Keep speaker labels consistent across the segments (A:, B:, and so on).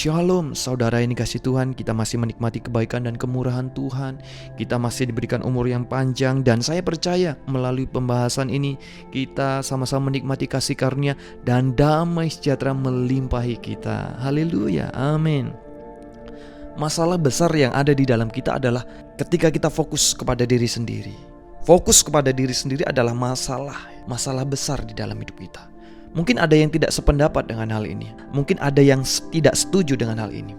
A: Shalom saudara yang dikasihi Tuhan, kita masih menikmati kebaikan dan kemurahan Tuhan. Kita masih diberikan umur yang panjang, dan saya percaya melalui pembahasan ini kita sama-sama menikmati kasih karunia dan damai sejahtera melimpahi kita. Haleluya, amin. Masalah besar yang ada di dalam kita adalah ketika kita fokus kepada diri sendiri. Fokus kepada diri sendiri adalah masalah besar di dalam hidup kita. Mungkin ada yang tidak sependapat dengan hal ini. Mungkin ada yang tidak setuju dengan hal ini.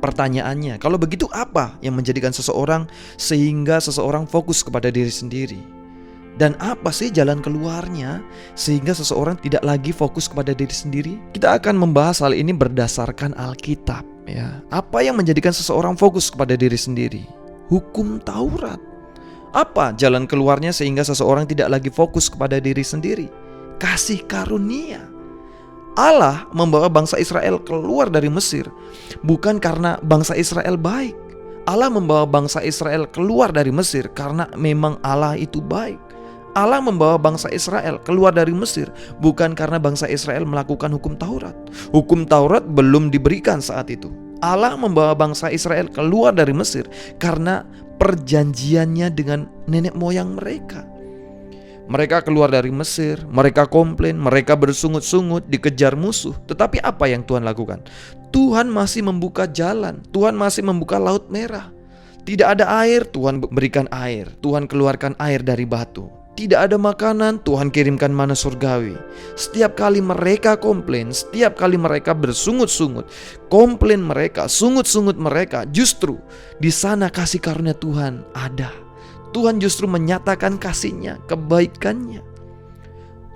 A: Pertanyaannya, kalau begitu apa yang menjadikan seseorang sehingga seseorang fokus kepada diri sendiri? Dan apa sih jalan keluarnya sehingga seseorang tidak lagi fokus kepada diri sendiri? Kita akan membahas hal ini berdasarkan Alkitab, ya. Apa yang menjadikan seseorang fokus kepada diri sendiri? Hukum Taurat. Apa jalan keluarnya sehingga seseorang tidak lagi fokus kepada diri sendiri? Kasih karunia. Allah membawa bangsa Israel keluar dari Mesir bukan karena bangsa Israel baik. Allah membawa bangsa Israel keluar dari Mesir karena memang Allah itu baik. Allah membawa bangsa Israel keluar dari Mesir bukan karena bangsa Israel melakukan hukum Taurat. Hukum Taurat belum diberikan saat itu. Allah membawa bangsa Israel keluar dari Mesir karena perjanjiannya dengan nenek moyang mereka. Mereka keluar dari Mesir, mereka komplain, mereka bersungut-sungut, dikejar musuh. Tetapi apa yang Tuhan lakukan? Tuhan masih membuka jalan, Tuhan masih membuka laut merah. Tidak ada air, Tuhan berikan air. Tuhan keluarkan air dari batu. Tidak ada makanan, Tuhan kirimkan mana surgawi. Setiap kali mereka komplain, setiap kali mereka bersungut-sungut, komplain mereka, sungut-sungut mereka, justru di sana kasih karunia Tuhan ada. Tuhan justru menyatakan kasih-Nya, kebaikan-Nya.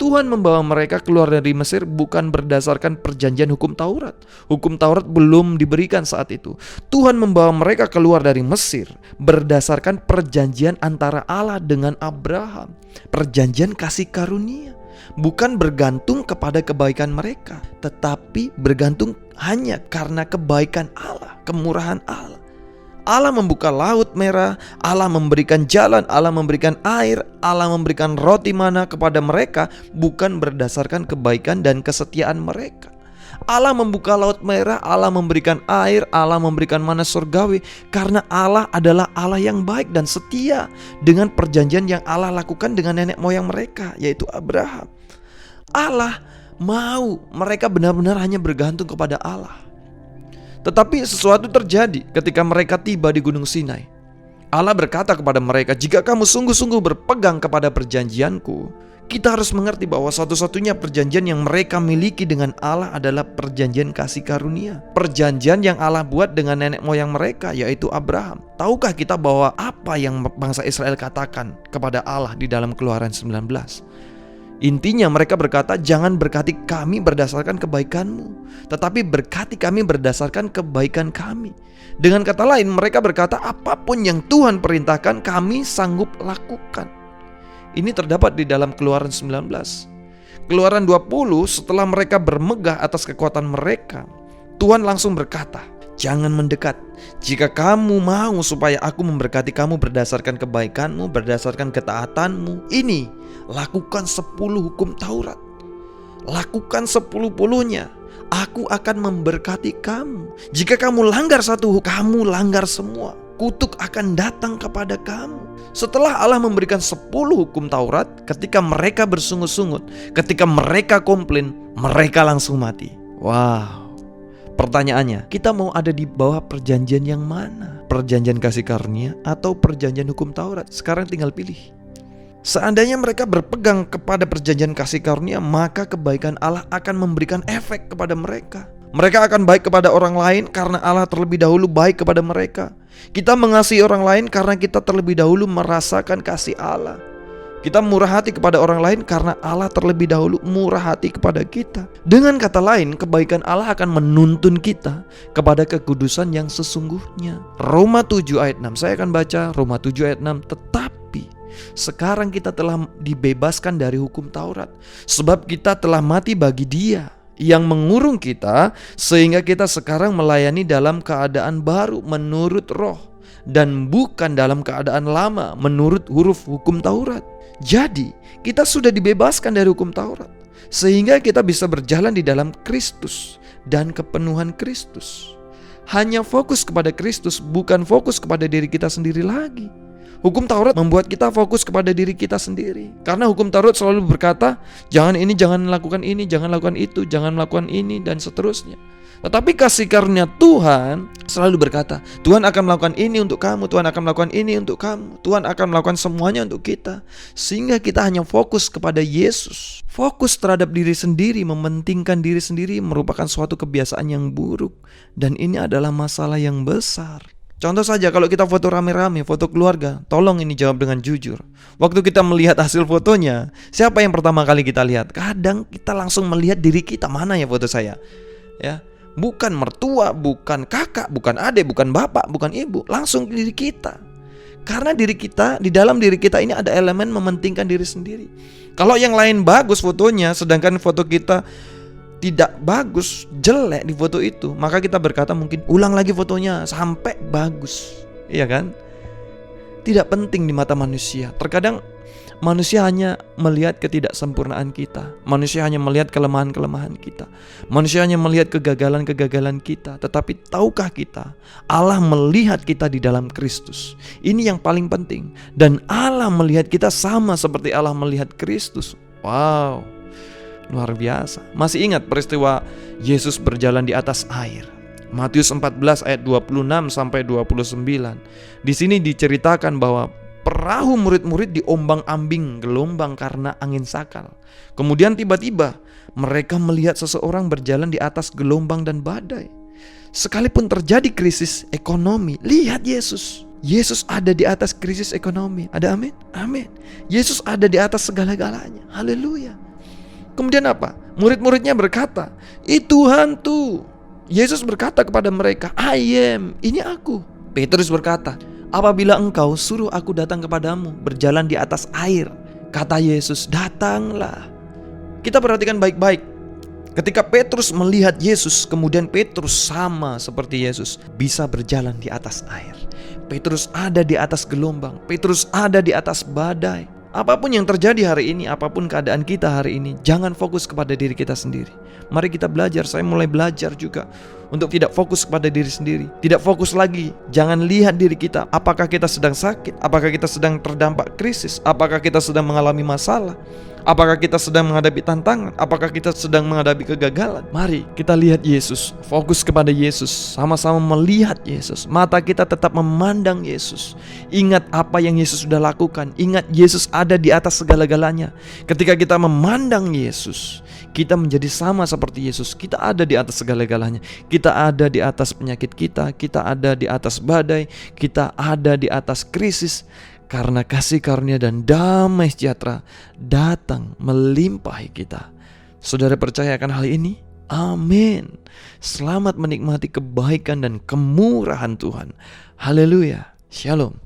A: Tuhan membawa mereka keluar dari Mesir bukan berdasarkan perjanjian hukum Taurat. Hukum Taurat belum diberikan saat itu. Tuhan membawa mereka keluar dari Mesir berdasarkan perjanjian antara Allah dengan Abraham. Perjanjian kasih karunia. Bukan bergantung kepada kebaikan mereka, tetapi bergantung hanya karena kebaikan Allah, kemurahan Allah. Allah membuka laut merah, Allah memberikan jalan, Allah memberikan air, Allah memberikan roti mana kepada mereka bukan berdasarkan kebaikan dan kesetiaan mereka. Allah membuka laut merah, Allah memberikan air, Allah memberikan mana surgawi karena Allah adalah Allah yang baik dan setia dengan perjanjian yang Allah lakukan dengan nenek moyang mereka, yaitu Abraham. Allah mau mereka benar-benar hanya bergantung kepada Allah. Tetapi sesuatu terjadi ketika mereka tiba di Gunung Sinai. Allah berkata kepada mereka, jika kamu sungguh-sungguh berpegang kepada perjanjianku, kita harus mengerti bahwa satu-satunya perjanjian yang mereka miliki dengan Allah adalah perjanjian kasih karunia. Perjanjian yang Allah buat dengan nenek moyang mereka, yaitu Abraham. Tahukah kita bahwa apa yang bangsa Israel katakan kepada Allah di dalam Keluaran 19? Intinya mereka berkata, jangan berkati kami berdasarkan kebaikanmu, tetapi berkati kami berdasarkan kebaikan kami. Dengan kata lain, mereka berkata, apapun yang Tuhan perintahkan kami sanggup lakukan. Ini terdapat di dalam Keluaran 19. Keluaran 20, setelah mereka bermegah atas kekuatan mereka, Tuhan langsung berkata, jangan mendekat. Jika kamu mau supaya aku memberkati kamu berdasarkan kebaikanmu, berdasarkan ketaatanmu, ini lakukan 10 hukum Taurat. Lakukan 10-10-nya. Aku akan memberkati kamu. Jika kamu langgar satu, kamu langgar semua. Kutuk akan datang kepada kamu. Setelah Allah memberikan 10 hukum Taurat, ketika mereka bersungut-sungut, ketika mereka komplain, mereka langsung mati. Wow. Pertanyaannya, kita mau ada di bawah perjanjian yang mana? Perjanjian kasih karunia atau perjanjian hukum Taurat? Sekarang tinggal pilih. Seandainya mereka berpegang kepada perjanjian kasih karunia, maka kebaikan Allah akan memberikan efek kepada mereka. Mereka akan baik kepada orang lain karena Allah terlebih dahulu baik kepada mereka. Kita mengasihi orang lain karena kita terlebih dahulu merasakan kasih Allah. Kita murah hati kepada orang lain karena Allah terlebih dahulu murah hati kepada kita. Dengan kata lain, kebaikan Allah akan menuntun kita kepada kekudusan yang sesungguhnya. Roma 7 ayat 6, saya akan baca Roma 7 ayat 6. Tetapi sekarang kita telah dibebaskan dari hukum Taurat, sebab kita telah mati bagi Dia yang mengurung kita, sehingga kita sekarang melayani dalam keadaan baru menurut roh, dan bukan dalam keadaan lama menurut huruf hukum Taurat. Jadi kita sudah dibebaskan dari hukum Taurat, sehingga kita bisa berjalan di dalam Kristus dan kepenuhan Kristus. hanya fokus kepada Kristus, bukan fokus kepada diri kita sendiri lagi. Hukum Taurat membuat kita fokus kepada diri kita sendiri. Karena hukum Taurat selalu berkata, jangan ini, jangan lakukan ini, jangan lakukan itu, jangan lakukan ini, dan seterusnya. Tetapi kasih karunia Tuhan selalu berkata, Tuhan akan melakukan ini untuk kamu, Tuhan akan melakukan ini untuk kamu, Tuhan akan melakukan semuanya untuk kita. Sehingga kita hanya fokus kepada Yesus. Fokus terhadap diri sendiri, mementingkan diri sendiri merupakan suatu kebiasaan yang buruk. Dan ini adalah masalah yang besar. Contoh saja kalau kita foto rame-rame, foto keluarga, tolong ini jawab dengan jujur. Waktu kita melihat hasil fotonya, siapa yang pertama kali kita lihat? Kadang kita langsung melihat diri kita, mana ya foto saya? Ya, bukan mertua, bukan kakak, bukan adik, bukan bapak, bukan ibu, langsung diri kita. Karena diri kita, di dalam diri kita ini ada elemen mementingkan diri sendiri. Kalau yang lain bagus fotonya, sedangkan foto kita tidak bagus, jelek di foto itu, maka kita berkata mungkin ulang lagi fotonya sampai bagus. Iya kan? Tidak penting di mata manusia. Terkadang manusia hanya melihat ketidaksempurnaan kita. Manusia hanya melihat kelemahan-kelemahan kita. Manusia hanya melihat kegagalan-kegagalan kita. Tetapi tahukah kita, Allah melihat kita di dalam Kristus. Ini yang paling penting. Dan Allah melihat kita sama seperti Allah melihat Kristus. Wow, luar biasa. Masih ingat peristiwa Yesus berjalan di atas air? Matius 14 ayat 26 sampai 29. Di sini diceritakan bahwa perahu murid-murid diombang-ambing gelombang karena angin sakal. Kemudian tiba-tiba mereka melihat seseorang berjalan di atas gelombang dan badai. Sekalipun terjadi krisis ekonomi, lihat Yesus. Yesus ada di atas krisis ekonomi. Ada amin? Amin. Yesus ada di atas segala-galanya. Haleluya. Kemudian apa? Murid-muridnya berkata, itu hantu. Yesus berkata kepada mereka, I am, ini aku. Petrus berkata, apabila engkau suruh aku datang kepadamu berjalan di atas air, kata Yesus, datanglah. Kita perhatikan baik-baik. Ketika Petrus melihat Yesus, kemudian Petrus sama seperti Yesus, bisa berjalan di atas air. Petrus ada di atas gelombang, Petrus ada di atas badai. Apapun yang terjadi hari ini, apapun keadaan kita hari ini, jangan fokus kepada diri kita sendiri. Mari kita belajar, saya mulai belajar juga untuk tidak fokus kepada diri sendiri. Tidak fokus lagi, jangan lihat diri kita. Apakah kita sedang sakit? Apakah kita sedang terdampak krisis? Apakah kita sedang mengalami masalah? Apakah kita sedang menghadapi tantangan? Apakah kita sedang menghadapi kegagalan? Mari kita lihat Yesus, fokus kepada Yesus, sama-sama melihat Yesus. Mata kita tetap memandang Yesus. Ingat apa yang Yesus sudah lakukan. Ingat Yesus ada di atas segala-galanya. Ketika kita memandang Yesus, kita menjadi sama seperti Yesus. Kita ada di atas segala-galanya. Kita ada di atas penyakit kita. Kita ada di atas badai. Kita ada di atas krisis. Karena kasih karunia dan damai sejahtera datang melimpahi kita. Saudara percaya akan hal ini? Amin. Selamat menikmati kebaikan dan kemurahan Tuhan. Haleluya. Shalom.